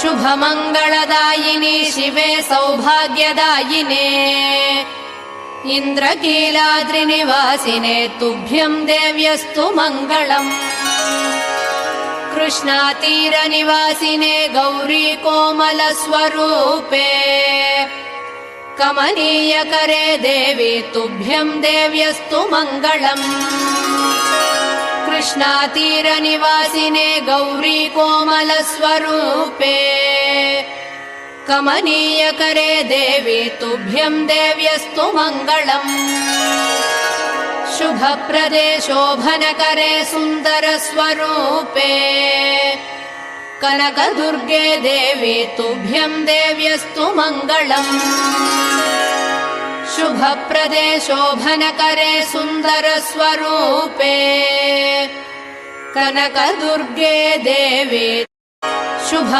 शुभमङ्गलदायिनि शिवे सौभाग्यदायिने इन्द्रकीलाद्रिनिवासिने तुभ्यं देव्यस्तु मङ्गलम् कृष्णातीरनिवासिने गौरी कोमलस्वरूपे कमनीयकरे देवी तुभ्यं देव्यस्तु मङ्गलम् कृष्णातीरनिवासिने गौरी कोमलस्वरूपे कमनीयकरे देवी तुभ्यं देव्यस्तु मङ्गलम् शुभप्रदे शोभनकरे सुन्दरस्वरूपे कनकदुर्गे देवी तुभ्यं देव्यस्तु मङ्गलम् शुभप्रदे शोभनकरे सुन्दरस्वरूपे कनकदुर्गे देवी शुभ